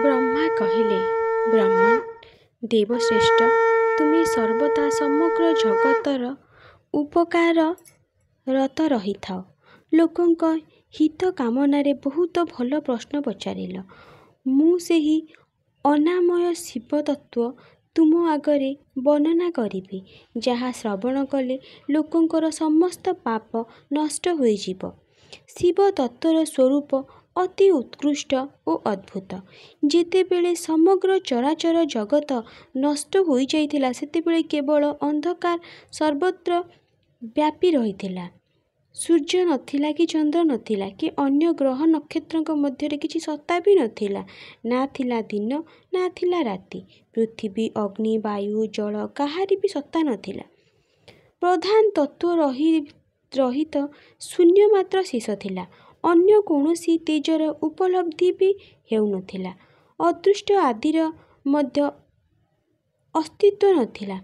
ବ୍ରହ୍ମା କହିଲେ, ବ୍ରାହ୍ମଣ ଦେବଶ୍ରେଷ୍ଠ, ତୁମେ ସର୍ବଦା ସମଗ୍ର ଜଗତର ଉପକାରରତ ରହିଥାଅ। ଲୋକଙ୍କ ହିତ କାମନାରେ ବହୁତ ଭଲ ପ୍ରଶ୍ନ ପଚାରିଲ। ମୁଁ ସେହି ଅନାମୟ ଶିବ ତତ୍ତ୍ୱ ତୁମ ଆଗରେ ବର୍ଣ୍ଣନା କରିବି, ଯାହା ଶ୍ରବଣ କଲେ ଲୋକଙ୍କର ସମସ୍ତ ପାପ ନଷ୍ଟ ହୋଇଯିବ। ଶିବ ତତ୍ତ୍ୱର ସ୍ୱରୂପ ଅତି ଉତ୍କୃଷ୍ଟ ଓ ଅଦ୍ଭୁତ। ଯେତେବେଳେ ସମଗ୍ର ଚରାଚର ଜଗତ ନଷ୍ଟ ହୋଇଯାଇଥିଲା, ସେତେବେଳେ କେବଳ ଅନ୍ଧକାର ସର୍ବତ୍ର ବ୍ୟାପୀ ରହିଥିଲା। ସୂର୍ଯ୍ୟ ନଥିଲା କି ଚନ୍ଦ୍ର ନଥିଲା କି ଅନ୍ୟ ଗ୍ରହ ନକ୍ଷତ୍ରଙ୍କ ମଧ୍ୟରେ କିଛି ସତ୍ତା ବି ନଥିଲା। ନା ଥିଲା ଦିନ, ନା ଥିଲା ରାତି। ପୃଥିବୀ, ଅଗ୍ନି, ବାୟୁ, ଜଳ କାହାରି ବି ସତ୍ତା ନଥିଲା। ପ୍ରଧାନ ତତ୍ତ୍ୱ ରହିତ ଶୂନ୍ୟ ମାତ୍ର ଶେଷ ଥିଲା। ଅନ୍ୟ କୌଣସି ତେଜର ଉପଲବ୍ଧି ବି ହେଉନଥିଲା। ଅଦୃଷ୍ଟ ଆଦିର ମଧ୍ୟ ଅସ୍ତିତ୍ୱ ନଥିଲା।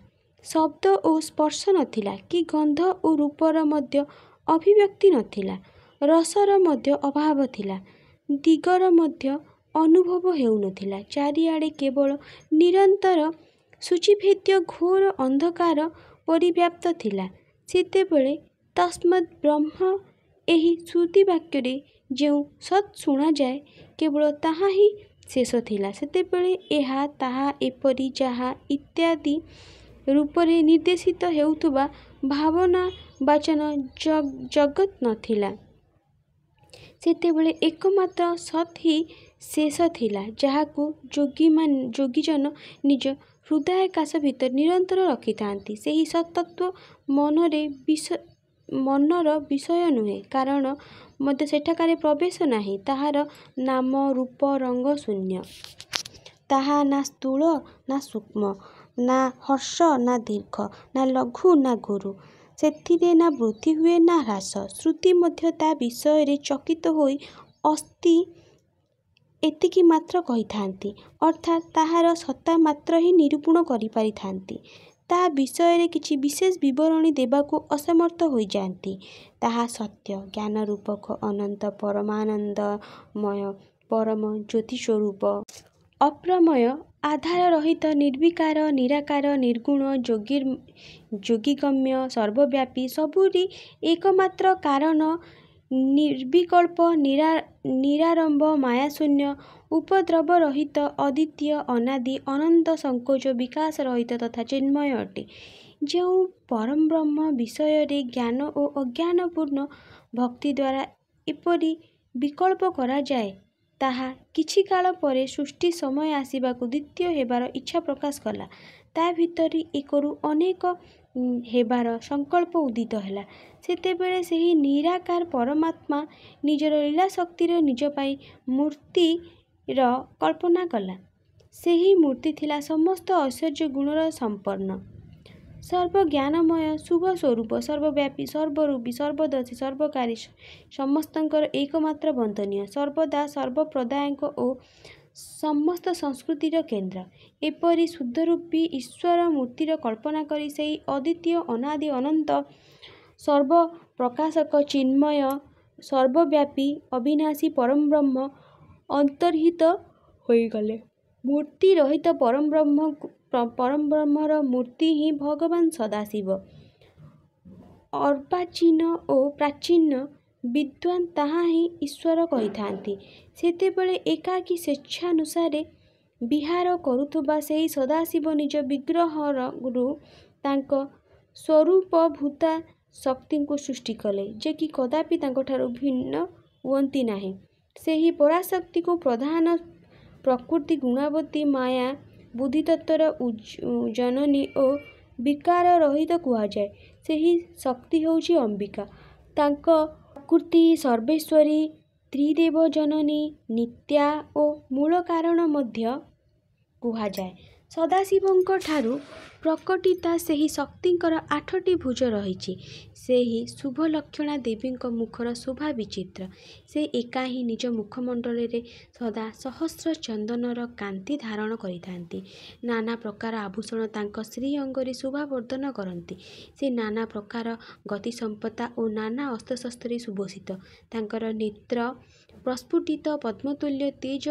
ଶବ୍ଦ ଓ ସ୍ପର୍ଶ ନଥିଲା କି ଗନ୍ଧ ଓ ରୂପର ମଧ୍ୟ ଅଭିବ୍ୟକ୍ତି ନଥିଲା। ରସର ମଧ୍ୟ ଅଭାବ ଥିଲା। ଦିଗର ମଧ୍ୟ ଅନୁଭବ ହେଉନଥିଲା। ଚାରିଆଡ଼େ କେବଳ ନିରନ୍ତର ସୂଚିଭେଦ୍ୟ ଘୋର ଅନ୍ଧକାର ପରିବ୍ୟାପ୍ତ ଥିଲା। ସେତେବେଳେ ତସ୍ମାତ୍ ବ୍ରହ୍ମ ଏହି ଶ୍ରୁତିବାକ୍ୟରେ ଯେଉଁ ସତ୍ ଶୁଣାଯାଏ, କେବଳ ତାହା ହିଁ ଶେଷ ଥିଲା। ସେତେବେଳେ ଏହା, ତାହା, ଏପରି, ଯାହା ଇତ୍ୟାଦି ରୂପରେ ନିର୍ଦ୍ଦେଶିତ ହେଉଥିବା ଭାବନାବାଚନ ଜଗତ୍ ନଥିଲା। ସେତେବେଳେ ଏକମାତ୍ର ସତ୍ ହିଁ ଶେଷ ଥିଲା, ଯାହାକୁ ଯୋଗୀଜନ ନିଜ ହୃଦୟାକାଶ ଭିତରେ ନିରନ୍ତର ରଖିଥାନ୍ତି। ସେହି ସତ୍ ତତ୍ତ୍ୱ ମନର ବିଷୟ ନୁହେଁ, କାରଣ ମଧ୍ୟ ସେଠାକାରେ ପ୍ରବେଶ ନାହିଁ। ତାହାର ନାମ, ରୂପ, ରଙ୍ଗ ଶୂନ୍ୟ। ତାହା ନା ସ୍ଥୂଳ ନା ସୂକ୍ଷ୍ମ, ନା ହ୍ରସ୍ୱ ନା ଦୀର୍ଘ, ନା ଲଘୁ ନା ଗୁରୁ। ସେଥିରେ ନା ବୃଦ୍ଧି ହୁଏ ନା ହ୍ରାସ। ଶ୍ରୁତି ମଧ୍ୟ ତା ବିଷୟରେ ଚକିତ ହୋଇ ଅସ୍ତି ଏତିକି ମାତ୍ର କହିଥାନ୍ତି, ଅର୍ଥାତ୍ ତାହାର ସତ୍ତା ମାତ୍ର ହିଁ ନିରୂପଣ କରିପାରିଥାନ୍ତି। ତା ବିଷୟରେ କିଛି ବିଶେଷ ବିବରଣୀ ଦେବାକୁ ଅସମର୍ଥ ହୋଇଯାନ୍ତି। ତାହା ସତ୍ୟ, ଜ୍ଞାନରୂପକ, ଅନନ୍ତ, ପରମାନନ୍ଦମୟ, ପରମ ଜ୍ୟୋତିସ୍ୱରୂପ, ଅପ୍ରମେୟ, ଆଧାରରହିତ, ନିର୍ବିକାର, ନିରାକାର, ନିର୍ଗୁଣ, ଯୋଗୀଗମ୍ୟ, ସର୍ବବ୍ୟାପୀ, ସବୁରି ଏକମାତ୍ର କାରଣ, ନିର୍ବିକଳ୍ପ, ନିରାରମ୍ଭ, ମାୟାଶୂନ୍ୟ, ଉପଦ୍ରବରହିତ, ଅଦ୍ୱିତୀୟ, ଅନାଦି, ଅନନ୍ତ, ସଂକୋଚ, ବିକାଶରହିତ ତଥା ଚିନ୍ମୟ ଅଟେ। ଯେଉଁ ପରଂବ୍ରହ୍ମ ବିଷୟରେ ଜ୍ଞାନ ଓ ଅଜ୍ଞାନପୂର୍ଣ୍ଣ ଭକ୍ତିଦ୍ୱାରା ଏପରି ବିକଳ୍ପ କରାଯାଏ, ତାହା କିଛି କାଳ ପରେ ସୃଷ୍ଟି ସମୟ ଆସିବାକୁ ଦ୍ୱିତୀୟ ହେବାର ଇଚ୍ଛା ପ୍ରକାଶ କଲା। ତା ଭିତରେ ଏକରୁ ଅନେକ ହେବାର ସଂକଳ୍ପ ଉଦିତ ହେଲା। ସେତେବେଳେ ସେହି ନିରାକାର ପରମାତ୍ମା ନିଜର ଲୀଳାଶକ୍ତିରେ ନିଜ ପାଇଁ ମୂର୍ତ୍ତିର କଳ୍ପନା କଲା। ସେହି ମୂର୍ତ୍ତି ଥିଲା ସମସ୍ତ ଐଶ୍ୱର୍ଯ୍ୟ ଗୁଣର ସମ୍ପନ୍ନ, ସର୍ବଜ୍ଞାନମୟ, ଶୁଭସ୍ୱରୂପ, ସର୍ବବ୍ୟାପୀ, ସର୍ବରୂପୀ, ସର୍ବଦର୍ଶୀ, ସର୍ବକାରୀ, ସମସ୍ତଙ୍କର ଏକମାତ୍ର ବନ୍ଦନୀୟ, ସର୍ବଦା ସର୍ବପ୍ରଦାୟକ ଓ ସମସ୍ତ ସଂସ୍କୃତିର କେନ୍ଦ୍ର। ଏପରି ଶୁଦ୍ଧରୂପୀ ଈଶ୍ୱର ମୂର୍ତ୍ତିର କଳ୍ପନା କରି ସେହି ଅଦ୍ୱିତୀୟ, ଅନାଦି, ଅନନ୍ତ, ସର୍ବପ୍ରକାଶକ, ଚିନ୍ମୟ, ସର୍ବବ୍ୟାପୀ, ଅବିନାଶୀ ପରଂବ୍ରହ୍ମ ଅନ୍ତର୍ହିତ ହୋଇଗଲେ। ମୂର୍ତ୍ତି ରହିତ ପରଂବ୍ରହ୍ମର ମୂର୍ତ୍ତି ହିଁ ଭଗବାନ ସଦାଶିବ। ଅର୍ବାଚୀନ ଓ ପ୍ରାଚୀନ ବିଦ୍ୱାନ୍ ତାହା ହିଁ ଈଶ୍ୱର କହିଥାନ୍ତି। ସେତେବେଳେ ଏକାକୀ ସ୍ୱେଚ୍ଛାନୁସାରେ ବିହାର କରୁଥିବା ସେହି ସଦାଶିବ ନିଜ ବିଗ୍ରହରୁ ତାଙ୍କ ସ୍ୱରୂପଭୂତା ଶକ୍ତିଙ୍କୁ ସୃଷ୍ଟି କଲେ, ଯେ କି କଦାପି ତାଙ୍କଠାରୁ ଭିନ୍ନ ହୁଅନ୍ତି ନାହିଁ। ସେହି ପରାଶକ୍ତିକୁ ପ୍ରଧାନ ପ୍ରକୃତି, ଗୁଣାବତୀ, ମାୟା, ବୁଦ୍ଧିତତ୍ତ୍ୱର ଜନନୀ ଓ ବିକାରରହିତ କୁହାଯାଏ। ସେହି ଶକ୍ତି ହେଉଛି ଅମ୍ବିକା। ତାଙ୍କ ପ୍ରକୃତି ସର୍ବେଶ୍ୱରୀ, ତ୍ରିଦେବଜନନୀ, ନିତ୍ୟା ଓ ମୂଳ କାରଣ ମଧ୍ୟ କୁହାଯାଏ। ସଦାଶିବଙ୍କଠାରୁ ପ୍ରକଟିତା ସେହି ଶକ୍ତିଙ୍କର 8ଟି ଭୁଜ ରହିଛି। ସେହି ଶୁଭଲକ୍ଷଣା ଦେବୀଙ୍କ ମୁଖର ଶୋଭା ବିଚିତ୍ର। ସେ ଏକା ହିଁ ନିଜ ମୁଖମଣ୍ଡଳରେ ସଦା ସହସ୍ର ଚନ୍ଦନର କାନ୍ତି ଧାରଣ କରିଥାନ୍ତି। ନାନା ପ୍ରକାର ଆଭୂଷଣ ତାଙ୍କ ଶ୍ରୀଅଙ୍ଗରେ ଶୋଭାବର୍ଦ୍ଧନ କରନ୍ତି। ସେ ନାନା ପ୍ରକାର ଗତିସମ୍ପନ୍ନା ଓ ନାନା ଅସ୍ତ୍ରଶସ୍ତ୍ରରେ ସୁଭୂଷିତ। ତାଙ୍କର ନେତ୍ର ପ୍ରସ୍ଫୁଟିତ ପଦ୍ମତୁଲ୍ୟ ତେଜ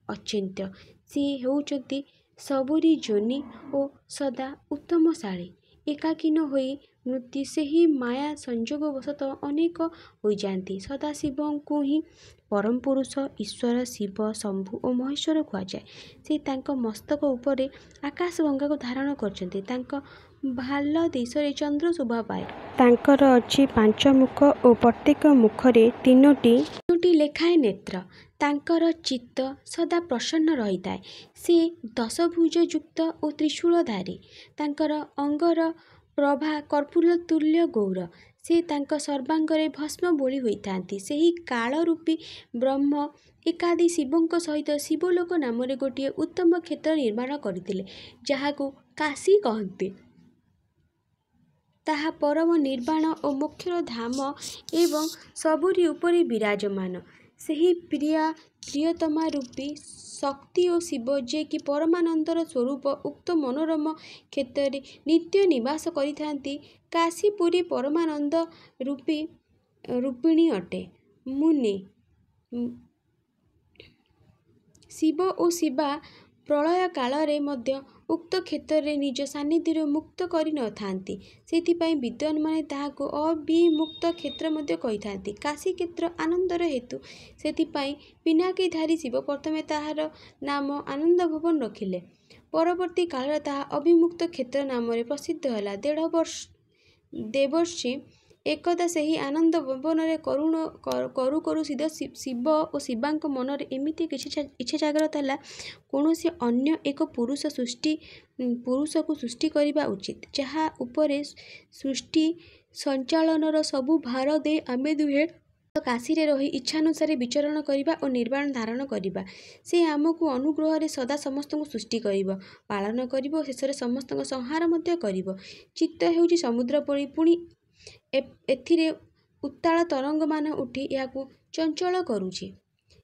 ଅଚିନ୍ତ୍ୟ। ସିଏ ହେଉଛନ୍ତି ସବୁରି ଯୋନି ଓ ସଦା ଉତ୍ତମଶାଳୀ। ଏକାକୀନ ହୋଇ ମୃତ୍ୟୁ ସେହି ମାୟା ସଂଯୋଗବଶତଃ ଅନେକ ହୋଇଯାଆନ୍ତି। ସଦାଶିବଙ୍କୁ ହିଁ ପରମ ପୁରୁଷ, ଈଶ୍ୱର, ଶିବ, ଶମ୍ଭୁ ଓ ମହେଶ୍ୱର କୁହାଯାଏ। ସେ ତାଙ୍କ ମସ୍ତକ ଉପରେ ଆକାଶଗଙ୍ଗାକୁ ଧାରଣ କରିଛନ୍ତି। ତାଙ୍କ ଭାଲ ଦେଶରେ ଚନ୍ଦ୍ର ଶୋଭା ପାଏ। ତାଙ୍କର ଅଛି 5 ମୁଖ ଓ ପ୍ରତ୍ୟେକ ମୁଖରେ ତିନୋଟି ଲେଖାଏଁ ନେତ୍ର। ତାଙ୍କର ଚିତ୍ତ ସଦା ପ୍ରସନ୍ନ ରହିଥାଏ। ସେ ଦଶଭୁଜ ଯୁକ୍ତ ଓ ତ୍ରିଶୂଳଧାରୀ। ତାଙ୍କର ଅଙ୍ଗର ପ୍ରଭା କର୍ପୂର ତୁଲ୍ୟ ଗୌର। ସେ ତାଙ୍କ ସର୍ବାଙ୍ଗରେ ଭସ୍ମ ବୋଳି ହୋଇଥାନ୍ତି। ସେହି କାଳରୂପୀ ବ୍ରହ୍ମ ଏକାଦୀ ଶିବଙ୍କ ସହିତ ଶିବଲୋକ ନାମରେ ଗୋଟିଏ ଉତ୍ତମ କ୍ଷେତ୍ର ନିର୍ମାଣ କରିଥିଲେ, ଯାହାକୁ କାଶୀ କହନ୍ତି। ତାହା ପରମ ନିର୍ବାଣ ଓ ମୋକ୍ଷର ଧାମ ଏବଂ ସବୁରି ଉପରେ ବିରାଜମାନ। ସେହି ପ୍ରିୟତମା ରୂପୀ ଶକ୍ତି ଓ ଶିବ, ଯେ କି ପରମାନନ୍ଦର ସ୍ୱରୂପ, ଉକ୍ତ ମନୋରମ କ୍ଷେତ୍ରରେ ନିତ୍ୟ ନିବାସ କରିଥାନ୍ତି। କାଶୀପୁରୀ ପରମାନନ୍ଦ ରୂପିଣୀ ଅଟେ। ମୁନେ ଶିବ ଓ ଶିବା ପ୍ରଳୟ କାଳରେ ମଧ୍ୟ ଉକ୍ତ କ୍ଷେତ୍ରରେ ନିଜ ସାନ୍ନିଧ୍ୟରୁ ମୁକ୍ତ କରି ନ ଥାନ୍ତି। ସେଥିପାଇଁ ବିଦ୍ୱାନମାନେ ତାହାକୁ ଅବିମୁକ୍ତ କ୍ଷେତ୍ର ମଧ୍ୟ କହିଥାନ୍ତି। କାଶୀ କ୍ଷେତ୍ର ଆନନ୍ଦର ହେତୁ। ସେଥିପାଇଁ ପିନାକୀଧାରୀ ଶିବ ପ୍ରଥମେ ତାହାର ନାମ ଆନନ୍ଦ ଭବନ ରଖିଲେ। ପରବର୍ତ୍ତୀ କାଳରେ ତାହା ଅବିମୁକ୍ତ କ୍ଷେତ୍ର ନାମରେ ପ୍ରସିଦ୍ଧ ହେଲା। ଦେବର୍ଷି ଏକଦା ସେହି ଆନନ୍ଦ ଭବନରେ କରୁ କରୁ ଶିବ ଓ ଶିବାଙ୍କ ମନରେ ଏମିତି କିଛି ଇଚ୍ଛା ଜାଗ୍ରତ ହେଲା, କୌଣସି ଅନ୍ୟ ଏକ ପୁରୁଷକୁ ସୃଷ୍ଟି କରିବା ଉଚିତ, ଯାହା ଉପରେ ସୃଷ୍ଟି ସଞ୍ଚାଳନର ସବୁ ଭାର ଦେଇ ଆମେ ଦୁହେଁ କାଶୀରେ ରହି ଇଚ୍ଛାନୁସାରେ ବିଚରଣ କରିବା ଓ ନିର୍ବାଣ ଧାରଣ କରିବା। ସେ ଆମକୁ ଅନୁଗ୍ରହରେ ସଦା ସମସ୍ତଙ୍କୁ ସୃଷ୍ଟି କରିବ, ପାଳନ କରିବ ଓ ଶେଷରେ ସମସ୍ତଙ୍କ ସଂହାର ମଧ୍ୟ କରିବ। ଚିତ୍ତ ହେଉଛି ସମୁଦ୍ର ପରି, ପୁଣି ଏଥିରେ ଉତ୍ତାଳ ତରଙ୍ଗମାନ ଉଠି ଏହାକୁ ଚଞ୍ଚଳ କରୁଛି।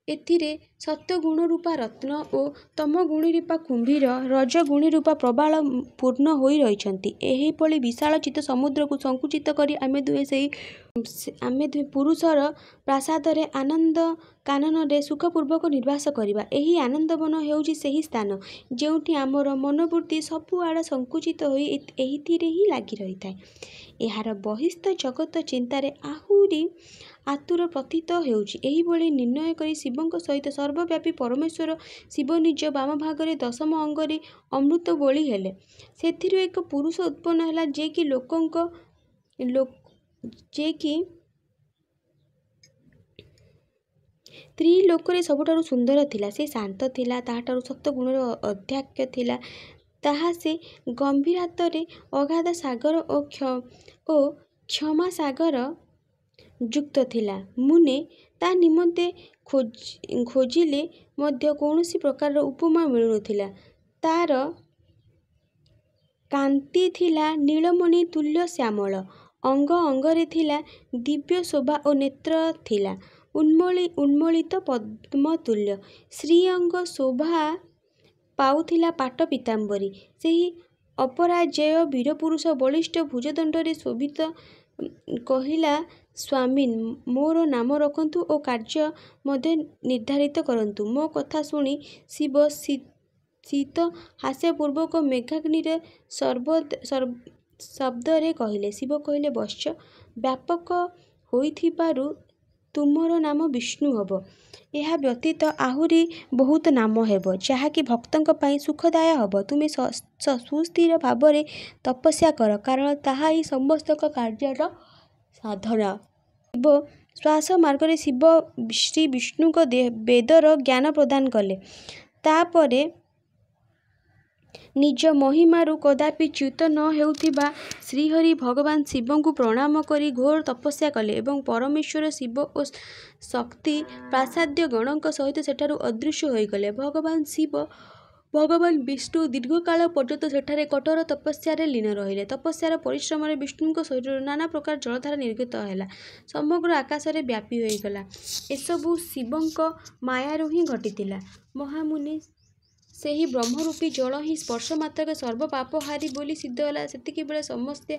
ଏଥିରେ ସତ୍ୱଗୁଣରୂପା ରତ୍ନ ଓ ତମୋଗୁଣରୂପା କୁମ୍ଭୀର, ରଜୋଗୁଣରୂପା ପ୍ରବାଳ ପୂର୍ଣ୍ଣ ହୋଇ ରହିଛନ୍ତି। ଏହିଭଳି ବିଶାଳ ଚିତ୍ତ ସମୁଦ୍ରକୁ ସଙ୍କୁଚିତ କରି ଆମେ ଦୁହେଁ ପୁରୁଷର ପ୍ରାସାଦରେ ଆନନ୍ଦ କାନନରେ ସୁଖପୂର୍ବକ ନିବାସ କରିବା। ଏହି ଆନନ୍ଦବନ ହେଉଛି ସେହି ସ୍ଥାନ, ଯେଉଁଠି ଆମର ମନୋବୃତ୍ତି ସବୁଆଡ଼ ସଙ୍କୁଚିତ ହୋଇ ଏହିଥିରେ ହିଁ ଲାଗି ରହିଥାଏ। ଏହାର ବହିସ୍ଥ ଜଗତ ଚିନ୍ତାରେ ଆହୁରି ଆତୁର ପ୍ରତୀତ ହେଉଛି। ଏହିଭଳି ନିର୍ଣ୍ଣୟ କରି ଶିବଙ୍କ ସହିତ ସର୍ବବ୍ୟାପୀ ପରମେଶ୍ୱର ଶିବ ନିଜ ବାମଭାଗରେ ଦଶମ ଅଙ୍ଗରେ ଅମୃତ ବୋଳି ହେଲେ। ସେଥିରୁ ଏକ ପୁରୁଷ ଉତ୍ପନ୍ନ ହେଲା, ଯେ କି ତ୍ରିଲୋକରେ ସବୁଠାରୁ ସୁନ୍ଦର ଥିଲା। ସେ ଶାନ୍ତ ଥିଲା, ତାହାଠାରୁ ସତ୍ୱଗୁଣର ଅଧ୍ୟକ୍ଷ ଥିଲା। ତାହା ସେ ଗମ୍ଭୀରାତରେ ଅଗାଧ ସାଗର ଓ କ୍ଷମାସାଗର ଯୁକ୍ତ ଥିଲା। ମୁନେ ତା ନିମନ୍ତେ ଖୋଜିଲେ ମଧ୍ୟ କୌଣସି ପ୍ରକାରର ଉପମା ମିଳୁନଥିଲା। ତାର କାନ୍ତି ଥିଲା ନୀଳମଣି ତୁଲ୍ୟ ଶ୍ୟାମଳ, ଅଙ୍ଗ ଅଙ୍ଗରେ ଥିଲା ଦିବ୍ୟ ଶୋଭା ଓ ନେତ୍ର ଥିଲା ଉନ୍ମୋଳିତ ପଦ୍ମତୁଲ୍ୟ। ଶ୍ରୀଅଙ୍ଗ ଶୋଭା ପାଉଥିଲା ପାଟ ପୀତାମ୍ବରୀ। ସେହି ଅପରାଜେୟ ବୀରପୁରୁଷ ବଳିଷ୍ଠ ଭୁଜଦଣ୍ଡରେ ଶୋଭିତ। କହିଲା, ସ୍ୱାମିନ୍! ମୋର ନାମ ରଖନ୍ତୁ ଓ କାର୍ଯ୍ୟ ମଧ୍ୟ ନିର୍ଦ୍ଧାରିତ କରନ୍ତୁ। ମୋ କଥା ଶୁଣି ଶିବ ଶୀତ ହାସ୍ୟପୂର୍ବକ ମେଘାଗ୍ନିର ଶବ୍ଦରେ କହିଲେ। ଶିବ କହିଲେ, ବତ୍ସ! ବ୍ୟାପକ ହୋଇଥିବାରୁ ତୁମର ନାମ ବିଷ୍ଣୁ ହେବ। ଏହା ବ୍ୟତୀତ ଆହୁରି ବହୁତ ନାମ ହେବ, ଯାହାକି ଭକ୍ତଙ୍କ ପାଇଁ ସୁଖଦାୟ ହେବ। ତୁମେ ସୁସ୍ଥିର ଭାବରେ ତପସ୍ୟା କର, କାରଣ ତାହା ହିଁ ସମସ୍ତ କାର୍ଯ୍ୟର ସାଧନ। ଶିବ ଶ୍ୱାସ ମାର୍ଗରେ ଶ୍ରୀ ବିଷ୍ଣୁଙ୍କ ବେଦର ଜ୍ଞାନ ପ୍ରଦାନ କଲେ। ତାପରେ ନିଜ ମହିମାରୁ କଦାପି ଚ୍ୟୁତ ନ ହେଉଥିବା ଶ୍ରୀହରି ଭଗବାନ ଶିବଙ୍କୁ ପ୍ରଣାମ କରି ଘୋର ତପସ୍ୟା କଲେ ଏବଂ ପରମେଶ୍ୱର ଶିବ ଓ ଶକ୍ତି ପ୍ରାସାଦ୍ୟଗଣଙ୍କ ସହିତ ସେଠାରୁ ଅଦୃଶ୍ୟ ହୋଇଗଲେ। ଭଗବାନ ବିଷ୍ଣୁ ଦୀର୍ଘକାଳ ପର୍ଯ୍ୟନ୍ତ ସେଠାରେ କଠୋର ତପସ୍ୟାରେ ଲୀନ ରହିଲେ। ତପସ୍ୟାର ପରିଶ୍ରମରେ ବିଷ୍ଣୁଙ୍କ ଶରୀରରୁ ନାନା ପ୍ରକାର ଜଳଧାରା ନିର୍ଗତ ହେଲା, ସମଗ୍ର ଆକାଶରେ ବ୍ୟାପୀ ହୋଇଗଲା। ଏସବୁ ଶିବଙ୍କ ମାୟାରୁ ହିଁ ଘଟିଥିଲା। ମହାମୁନି! ସେହି ବ୍ରହ୍ମରୂପୀ ଜଳ ହିଁ ସ୍ପର୍ଶ ମାତ୍ରକେ ସର୍ବ ପାପହାରୀ ବୋଲି ସିଦ୍ଧ ହେଲା। ସେତିକିବେଳେ ସମସ୍ତେ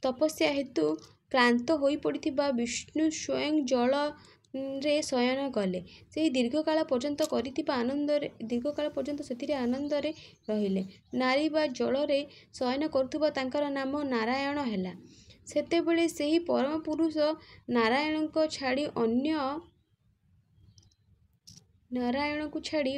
ତପସ୍ୟା ହେତୁ କ୍ଳାନ୍ତ ହୋଇପଡ଼ିଥିବା ବିଷ୍ଣୁ ସ୍ୱୟଂ ଜଳ ରେ ଶୟନ କଲେ। ସେହି ଦୀର୍ଘକାଳ ପର୍ଯ୍ୟନ୍ତ ସେଥିରେ ଆନନ୍ଦରେ ରହିଲେ। ନାରୀ ବା ଜଳରେ ଶୟନ କରୁଥିବା ତାଙ୍କର ନାମ ନାରାୟଣ ହେଲା। ସେତେବେଳେ ସେହି ପରମ ପୁରୁଷ ନାରାୟଣଙ୍କୁ ଛାଡ଼ି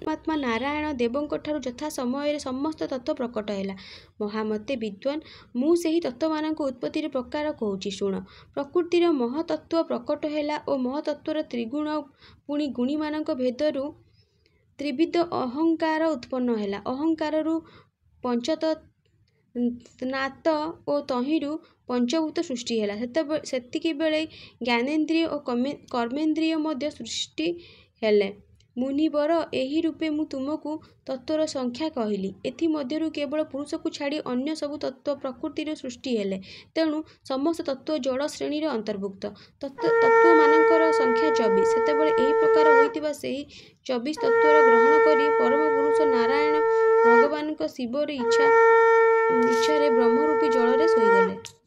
ପରମାତ୍ମା ନାରାୟଣ ଦେବଙ୍କଠାରୁ ଯଥା ସମୟରେ ସମସ୍ତ ତତ୍ତ୍ୱ ପ୍ରକଟ ହେଲା। ମହାମତେ ବିଦ୍ୱାନ, ମୁଁ ସେହି ତତ୍ତ୍ୱମାନଙ୍କ ଉତ୍ପତ୍ତିର ପ୍ରକାର କହୁଛି, ଶୁଣ। ପ୍ରକୃତିର ମହତ୍ତତ୍ତ୍ୱ ପ୍ରକଟ ହେଲା ଓ ମହତ୍ତତ୍ତ୍ୱର ତ୍ରିଗୁଣ, ପୁଣି ଗୁଣୀମାନଙ୍କ ଭେଦରୁ ତ୍ରିବିଧ ଅହଙ୍କାର ଉତ୍ପନ୍ନ ହେଲା। ଅହଙ୍କାରରୁ ପଞ୍ଚତନ୍ମାତ୍ର ଓ ତହିଁରୁ ପଞ୍ଚଭୂତ ସୃଷ୍ଟି ହେଲା। ସେତିକିବେଳେ ଜ୍ଞାନେନ୍ଦ୍ରିୟ ଓ କର୍ମେନ୍ଦ୍ରିୟ ମଧ୍ୟ ସୃଷ୍ଟି ହେଲେ। ମୁନିବର, ଏହି ରୂପେ ମୁଁ ତୁମକୁ ତତ୍ତ୍ୱର ସଂଖ୍ୟା କହିଲି। ଏଥିମଧ୍ୟରୁ କେବଳ ପୁରୁଷକୁ ଛାଡ଼ି ଅନ୍ୟ ସବୁ ତତ୍ତ୍ୱ ପ୍ରକୃତିରୁ ସୃଷ୍ଟି ହେଲେ। ତେଣୁ ସମସ୍ତ ତତ୍ତ୍ୱ ଜଡ଼ ଶ୍ରେଣୀର ଅନ୍ତର୍ଭୁକ୍ତ। ତତ୍ତ୍ୱମାନଙ୍କର ସଂଖ୍ୟା 24। ସେତେବେଳେ ଏହି ପ୍ରକାର ହୋଇଥିବା ସେହି 24 ତତ୍ତ୍ୱର ଗ୍ରହଣ କରି ପରମ ପୁରୁଷ ନାରାୟଣ ଭଗବାନଙ୍କ ଶିବର ଇଚ୍ଛାରେ ବ୍ରହ୍ମରୂପୀ ଜଳରେ ଶୋଇଗଲେ।